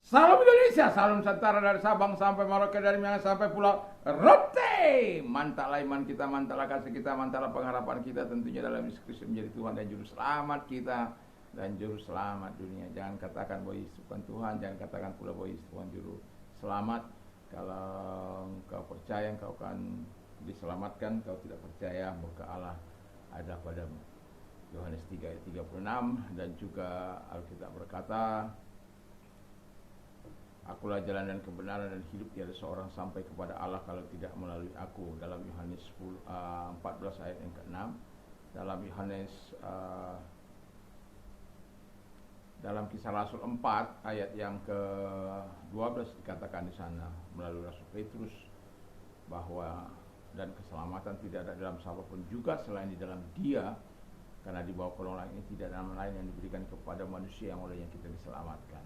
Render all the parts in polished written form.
Salam Indonesia, salam Nusantara dari Sabang sampai Merauke, dari Minang sampai Pulau Rote. Mantaplah iman kita, mantaplah kasih kita, mantaplah pengharapan kita tentunya dalam Yesus Kristus menjadi Tuhan dan Juru Selamat kita dan Juru Selamat dunia. Jangan katakan bahwa Yesus bukan Tuhan, jangan katakan pula bahwa Yesus Tuhan Juru Selamat. Kalau engkau percaya engkau akan diselamatkan, kau tidak percaya maka Allah ada padamu. Yohanes 3 ayat 36 dan juga Alkitab berkata, Akulah jalan dan kebenaran dan hidup, tiada seorang sampai kepada Allah kalau tidak melalui aku. Dalam Yohanes 14 ayat yang ke-6. Dalam Yohanes dalam Kisah Rasul 4 ayat yang ke-12 dikatakan di sana melalui Rasul Petrus bahwa dan keselamatan tidak ada dalam siapapun juga selain di dalam Dia, karena di bawah kolong ini tidak ada nama lain yang diberikan kepada manusia yang olehnya kita diselamatkan.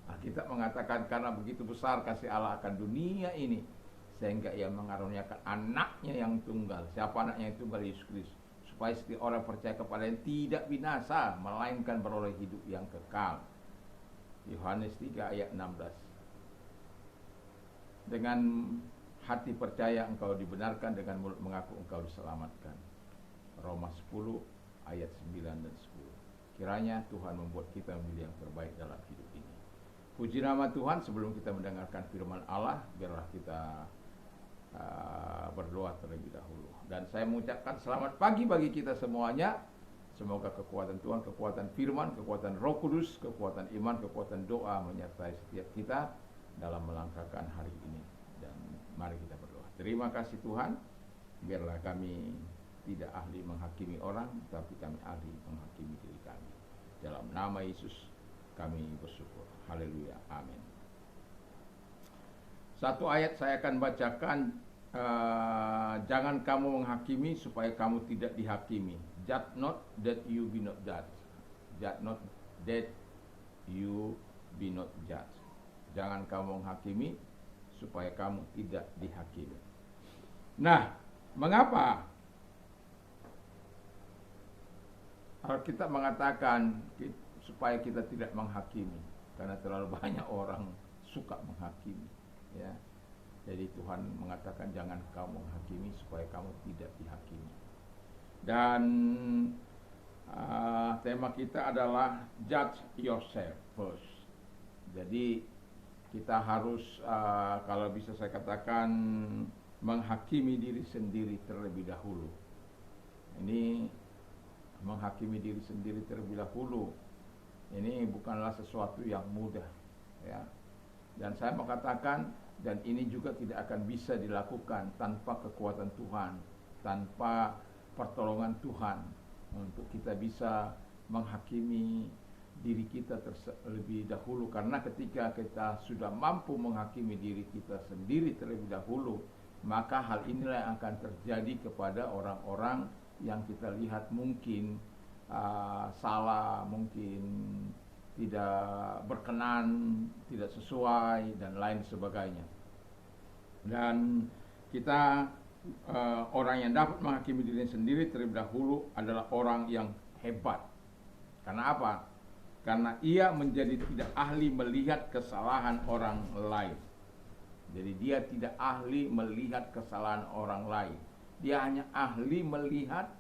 Alkitab mengatakan karena begitu besar kasih Allah akan dunia ini sehingga ia mengaruniakan anaknya yang tunggal. Siapa anaknya yang tunggal? Yesus Kristus. Supaya setiap orang percaya kepada Dia tidak binasa, melainkan beroleh hidup yang kekal. Yohanes 3 ayat 16. Dengan hati percaya engkau dibenarkan, dengan mulut mengaku engkau diselamatkan. Roma 10 ayat 9 dan 10. Kiranya Tuhan membuat kita memilih yang terbaik dalam hidup ini. Puji nama Tuhan. Sebelum kita mendengarkan firman Allah, biarlah kita berdoa terlebih dahulu. Dan saya mengucapkan selamat pagi bagi kita semuanya. Semoga kekuatan Tuhan, kekuatan firman, kekuatan Roh Kudus, kekuatan iman, kekuatan doa menyertai setiap kita dalam melangkahkan hari ini. Dan mari kita berdoa. Terima kasih Tuhan. Biarlah kami tidak ahli menghakimi orang, tapi kami ahli menghakimi diri kami. Dalam nama Yesus kami bersyukur. Haleluya, amin. Satu ayat saya akan bacakan. Jangan kamu menghakimi supaya kamu tidak dihakimi. Judge not that you be not judged. Judge not that you be not judged. Jangan kamu menghakimi supaya kamu tidak dihakimi. Nah, mengapa Alkitab mengatakan supaya kita tidak menghakimi? Karena terlalu banyak orang suka menghakimi, ya. Jadi Tuhan mengatakan jangan kamu menghakimi supaya kamu tidak dihakimi. Dan tema kita adalah judge yourself first. Jadi kita harus kalau bisa saya katakan menghakimi diri sendiri terlebih dahulu. Ini menghakimi diri sendiri terlebih dahulu. Ini bukanlah sesuatu yang mudah, ya. Dan saya mengatakan, dan ini juga tidak akan bisa dilakukan tanpa kekuatan Tuhan, tanpa pertolongan Tuhan, untuk kita bisa menghakimi diri kita terlebih dahulu. Karena ketika kita sudah mampu menghakimi diri kita sendiri terlebih dahulu, maka hal inilah yang akan terjadi kepada orang-orang yang kita lihat mungkin salah, mungkin tidak berkenan, tidak sesuai, dan lain sebagainya. Dan kita orang yang dapat menghakimi diri sendiri terlebih dahulu adalah orang yang hebat. Karena apa? Karena ia menjadi tidak ahli melihat kesalahan orang lain. Jadi dia tidak ahli melihat kesalahan orang lain. Dia hanya ahli melihat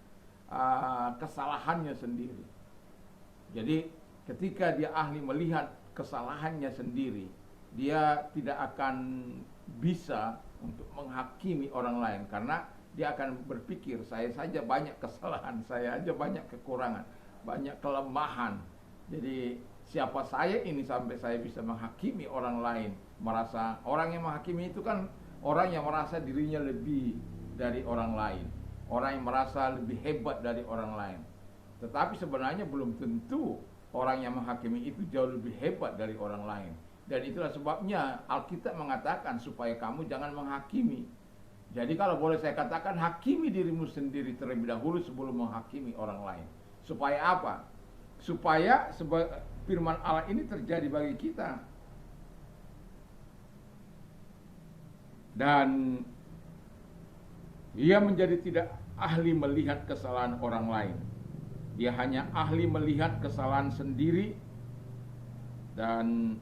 kesalahannya sendiri. Jadi ketika dia ahli melihat kesalahannya sendiri, dia tidak akan bisa untuk menghakimi orang lain, karena dia akan berpikir saya saja banyak kesalahan, saya aja banyak kekurangan, banyak kelemahan. Jadi siapa saya ini sampai saya bisa menghakimi orang lain? Merasa orang yang menghakimi itu kan orang yang merasa dirinya lebih dari orang lain, orang yang merasa lebih hebat dari orang lain. Tetapi sebenarnya belum tentu orang yang menghakimi itu jauh lebih hebat dari orang lain. Dan itulah sebabnya Alkitab mengatakan supaya kamu jangan menghakimi. Jadi kalau boleh saya katakan, hakimi dirimu sendiri terlebih dahulu sebelum menghakimi orang lain. Supaya apa? Supaya firman Allah ini terjadi bagi kita. Dan dia menjadi tidak ahli melihat kesalahan orang lain. Dia hanya ahli melihat kesalahan sendiri. Dan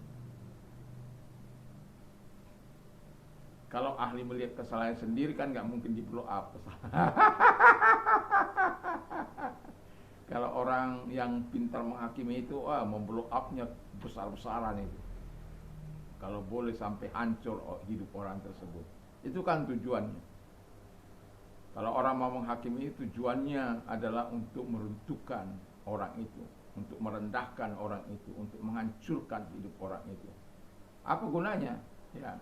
Kalau ahli melihat kesalahan sendiri kan nggak mungkin di blow up. Kalau orang yang pintar menghakimi itu, memblow up-nya besar-besaran itu. Kalau boleh sampai hancur hidup orang tersebut. Itu kan tujuannya. Kalau orang mau menghakimi, tujuannya adalah untuk meruntuhkan orang itu, untuk merendahkan orang itu, untuk menghancurkan hidup orang itu. Apa gunanya? Ya,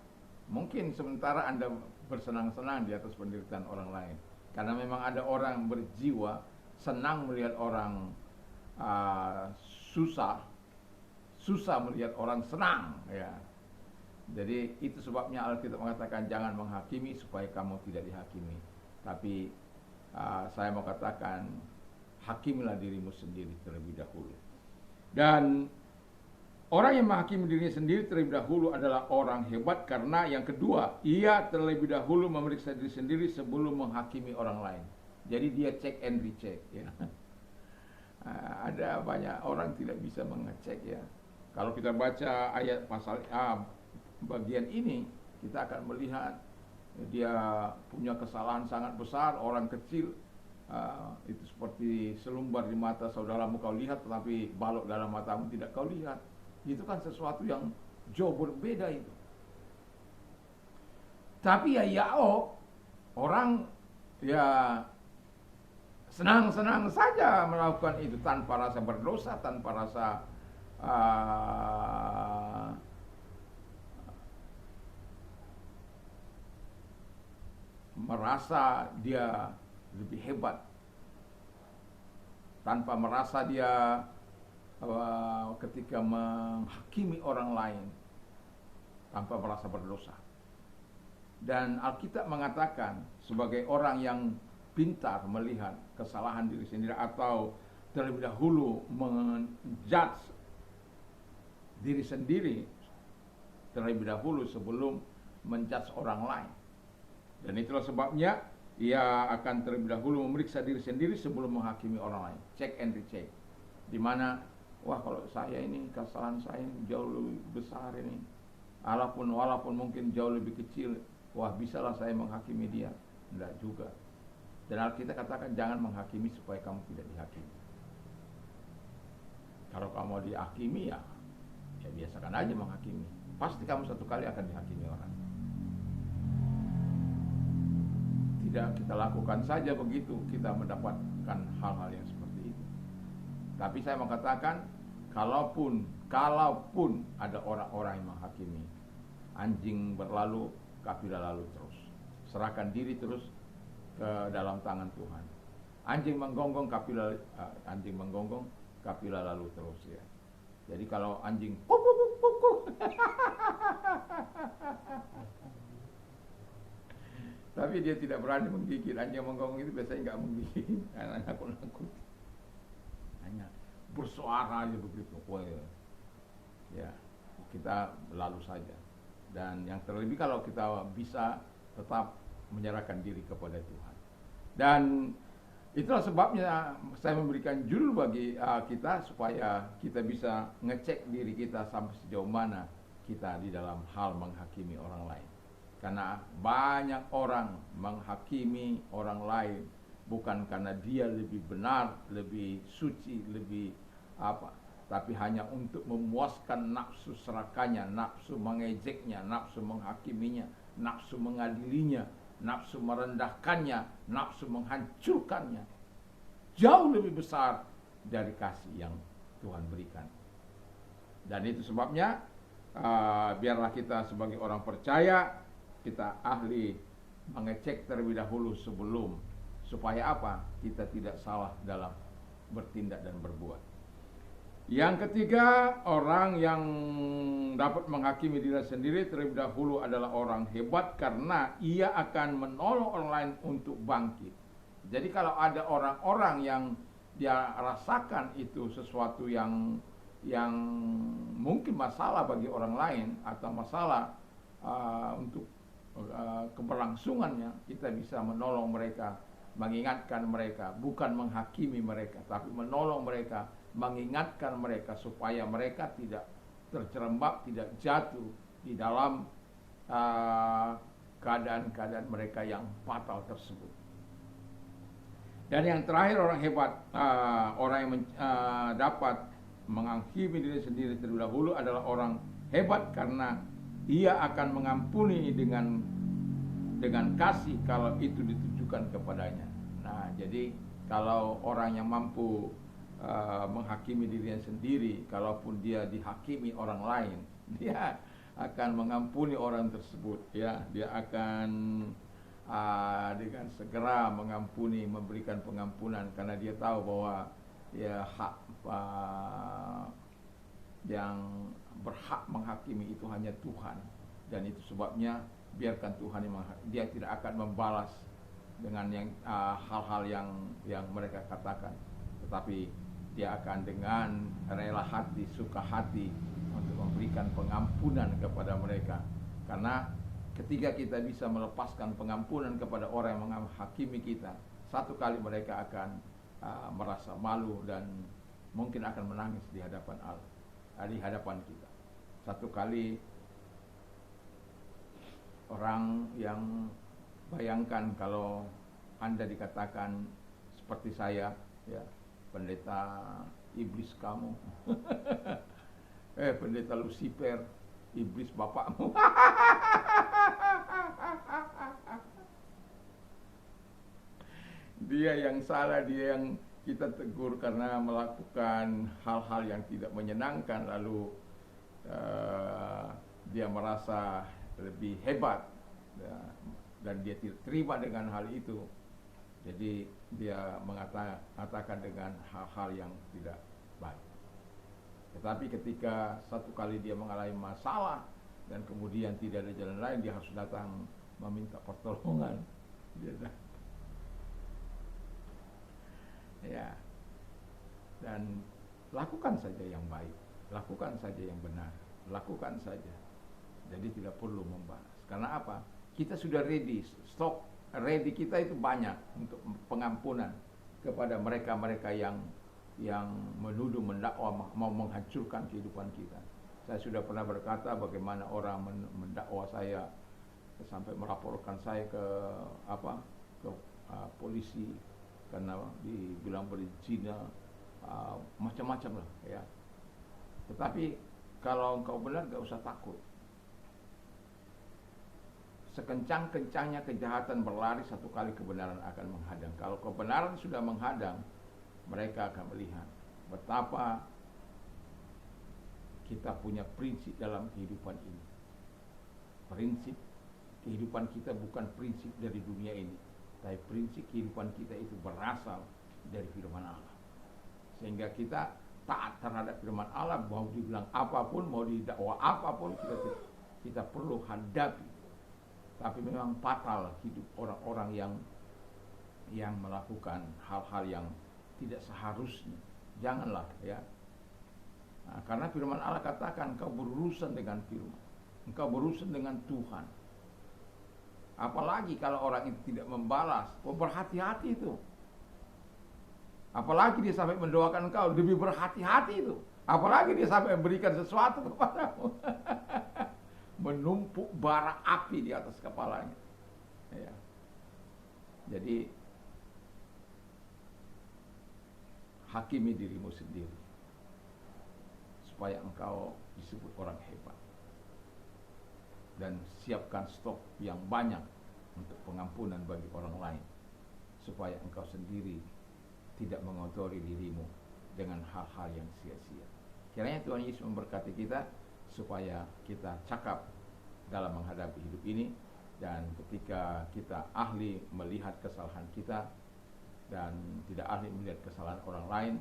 mungkin sementara Anda bersenang-senang di atas penderitaan orang lain. Karena memang ada orang berjiwa senang melihat orang susah melihat orang senang, ya. Jadi itu sebabnya Alkitab mengatakan jangan menghakimi supaya kamu tidak dihakimi. Tapi saya mau katakan, hakimilah dirimu sendiri terlebih dahulu. Dan orang yang menghakimi dirinya sendiri terlebih dahulu adalah orang hebat, karena yang kedua, ia terlebih dahulu memeriksa diri sendiri sebelum menghakimi orang lain. Jadi dia check and recheck, ya. Ada banyak orang tidak bisa mengecek, ya. Kalau kita baca ayat pasal bagian ini, kita akan melihat dia punya kesalahan sangat besar. Orang kecil itu seperti selumbar di mata saudaramu kau lihat, tetapi balok dalam matamu tidak kau lihat. Itu kan sesuatu yang jauh berbeda itu. Tapi Yaob, orang ya senang-senang saja melakukan itu tanpa rasa berdosa, tanpa rasa merasa dia lebih hebat, tanpa merasa dia ketika menghakimi orang lain tanpa merasa berdosa. Dan Alkitab mengatakan sebagai orang yang pintar melihat kesalahan diri sendiri atau terlebih dahulu menjudge diri sendiri terlebih dahulu sebelum menjudge orang lain. Dan itulah sebabnya ia akan terlebih dahulu memeriksa diri sendiri sebelum menghakimi orang lain. Check and recheck. Di mana, kalau saya ini, kesalahan saya jauh lebih besar ini. Walaupun mungkin jauh lebih kecil, bisalah saya menghakimi dia. Tidak juga. Dan Alkitab katakan jangan menghakimi supaya kamu tidak dihakimi. Kalau kamu dihakimi, ya biasakan aja menghakimi. Pasti kamu satu kali akan dihakimi orang. Tidak kita lakukan saja begitu, kita mendapatkan hal-hal yang seperti itu. Tapi saya mau katakan, kalaupun ada orang-orang yang menghakimi, anjing berlalu, kapilah lalu terus. Serahkan diri terus ke dalam tangan Tuhan. Anjing menggonggong, kapilah lalu terus, ya. Jadi kalau anjing tapi dia tidak berani menggigit, anjing menggonggong itu biasanya nggak menggigit, karena nakut-nakut, hanya bersuara aja begitu, ya kita lalu saja. Dan yang terlebih kalau kita bisa tetap menyerahkan diri kepada Tuhan. Dan itulah sebabnya saya memberikan judul bagi kita supaya kita bisa ngecek diri kita sampai sejauh mana kita di dalam hal menghakimi orang lain. Karena banyak orang menghakimi orang lain bukan karena dia lebih benar, lebih suci, lebih tapi hanya untuk memuaskan nafsu serakanya, nafsu mengejeknya, nafsu menghakiminya, nafsu mengadilinya, nafsu merendahkannya, nafsu menghancurkannya. Jauh lebih besar dari kasih yang Tuhan berikan. Dan itu sebabnya biarlah kita sebagai orang percaya, kita ahli mengecek terlebih dahulu sebelum, supaya kita tidak salah dalam bertindak dan berbuat. Yang ketiga, orang yang dapat menghakimi diri sendiri terlebih dahulu adalah orang hebat, karena ia akan menolong orang lain untuk bangkit. Jadi kalau ada orang-orang yang dia rasakan itu sesuatu yang mungkin masalah bagi orang lain atau masalah untuk keberlangsungannya, kita bisa menolong mereka, mengingatkan mereka, bukan menghakimi mereka, tapi menolong mereka, mengingatkan mereka supaya mereka tidak terjerembab, tidak jatuh di dalam keadaan-keadaan mereka yang fatal tersebut. Dan yang terakhir, orang hebat, orang yang dapat menghakimi diri sendiri terlebih dahulu adalah orang hebat karena ia akan mengampuni dengan kasih kalau itu ditujukan kepadanya. Nah, jadi kalau orang yang mampu menghakimi dirinya sendiri, kalaupun dia dihakimi orang lain, dia akan mengampuni orang tersebut, ya. Dia akan dengan segera mengampuni, memberikan pengampunan, karena dia tahu bahwa ya hak yang berhak menghakimi itu hanya Tuhan, dan itu sebabnya biarkan Tuhan yang dia tidak akan membalas dengan yang hal-hal yang mereka katakan, tetapi dia akan dengan rela hati, suka hati untuk memberikan pengampunan kepada mereka. Karena ketika kita bisa melepaskan pengampunan kepada orang yang menghakimi kita, satu kali mereka akan merasa malu dan mungkin akan menangis di hadapan Allah, di hadapan kita. Satu kali orang yang bayangkan kalau Anda dikatakan seperti saya, ya, pendeta iblis kamu, pendeta Lucifer, iblis bapakmu. Dia yang salah, dia yang kita tegur karena melakukan hal-hal yang tidak menyenangkan, lalu dia merasa lebih hebat, ya, dan dia tidak terima dengan hal itu. Jadi dia mengatakan dengan hal-hal yang tidak baik. Tetapi ketika satu kali dia mengalami masalah dan kemudian tidak ada jalan lain, dia harus datang meminta pertolongan. Ya, dan lakukan saja yang baik, lakukan saja yang benar, lakukan saja. Jadi tidak perlu membalas. Karena apa? Kita sudah ready, stok ready kita itu banyak untuk pengampunan kepada mereka-mereka yang menuduh, mendakwa, mau menghancurkan kehidupan kita. Saya sudah pernah berkata bagaimana orang mendakwa saya sampai melaporkan saya ke polisi karena dibilang berzina, macam-macam lah, ya. Tetapi kalau engkau benar, gak usah takut. Sekencang-kencangnya kejahatan berlari, satu kali kebenaran akan menghadang. Kalau kebenaran sudah menghadang, mereka akan melihat betapa kita punya prinsip dalam kehidupan ini. Prinsip kehidupan kita bukan prinsip dari dunia ini, tapi prinsip kehidupan kita itu berasal dari firman Allah. Sehingga kita taat terhadap firman Allah, mau dibilang apapun, mau didakwa apapun, kita perlu hadapi. Tapi memang fatal hidup orang-orang yang melakukan hal-hal yang tidak seharusnya. Janganlah, ya. Nah, karena firman Allah katakan engkau berurusan dengan firman, engkau berurusan dengan Tuhan. Apalagi kalau orang itu tidak membalas, berhati-hati itu. Apalagi dia sampai mendoakan engkau, lebih berhati-hati itu. Apalagi dia sampai memberikan sesuatu kepadamu. Menumpuk bara api di atas kepalanya, ya. Jadi hakimi dirimu sendiri supaya engkau disebut orang hebat, dan siapkan stok yang banyak untuk pengampunan bagi orang lain supaya engkau sendiri tidak mengotori dirimu dengan hal-hal yang sia-sia. Kiranya Tuhan Yesus memberkati kita supaya kita cakap dalam menghadapi hidup ini, dan ketika kita ahli melihat kesalahan kita dan tidak ahli melihat kesalahan orang lain,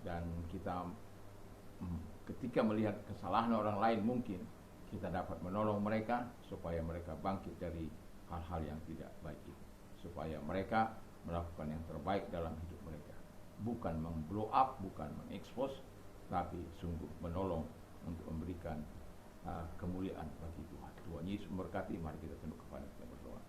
dan kita ketika melihat kesalahan orang lain mungkin kita dapat menolong mereka supaya mereka bangkit dari hal-hal yang tidak baik itu, supaya mereka melakukan yang terbaik dalam hidup mereka, bukan memblow up, bukan mengekspos, tapi sungguh menolong untuk memberikan kemuliaan bagi Tuhan. Tuhan Yesus memberkati. Mari kita tunduk kepada kita berdoa.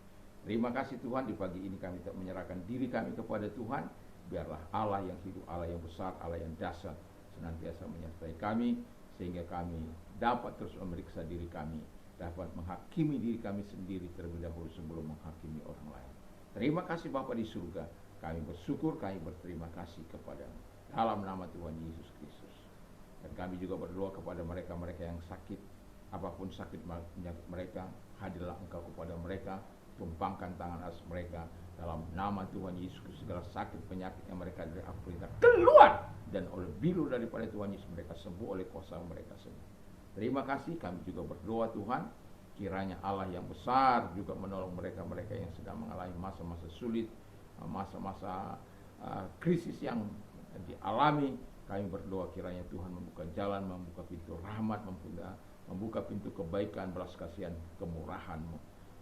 Terima kasih Tuhan, di pagi ini kami tak menyerahkan diri kami kepada Tuhan. Biarlah Allah yang hidup, Allah yang besar, Allah yang dahsyat senantiasa menyertai kami, sehingga kami dapat terus memeriksa diri kami dapat menghakimi diri kami sendiri terlebih dahulu sebelum menghakimi orang lain. Terima kasih Bapa di surga, kami bersyukur, kami berterima kasih kepadamu dalam nama Tuhan Yesus Kristus. Dan kami juga berdoa kepada mereka-mereka yang sakit, apapun sakit mereka, hadirlah Engkau kepada mereka, tumpangkan tangan atas mereka dalam nama Tuhan Yesus Kristus. Segala sakit penyakit yang mereka dari aku perintah keluar, dan oleh bilu daripada Tuhan Yesus mereka sembuh, oleh kuasa mereka sembuh. Terima kasih. Kami juga berdoa Tuhan, kiranya Allah yang besar juga menolong mereka-mereka yang sedang mengalami masa-masa sulit, masa-masa krisis yang dialami. Kami berdoa kiranya Tuhan membuka jalan, membuka pintu rahmat, membuka pintu kebaikan, belas kasihan, kemurahan-Mu.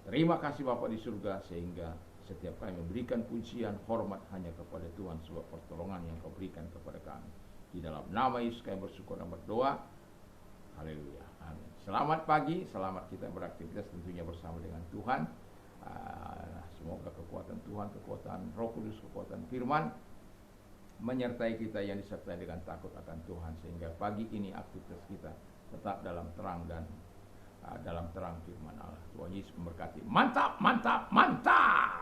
Terima kasih Bapa di surga, sehingga setiap kami memberikan pujian, hormat hanya kepada Tuhan sebab pertolongan yang Kau berikan kepada kami. Di dalam nama Yesus kami bersyukur dan berdoa. Haleluya. Amin. Selamat pagi, selamat kita beraktivitas tentunya bersama dengan Tuhan. Semoga kekuatan Tuhan, kekuatan Roh Kudus, kekuatan firman menyertai kita yang disertai dengan takut akan Tuhan, sehingga pagi ini aktivitas kita tetap dalam terang dan dalam terang firman Allah. Tuhan Yesus memberkati. Mantap, mantap, mantap.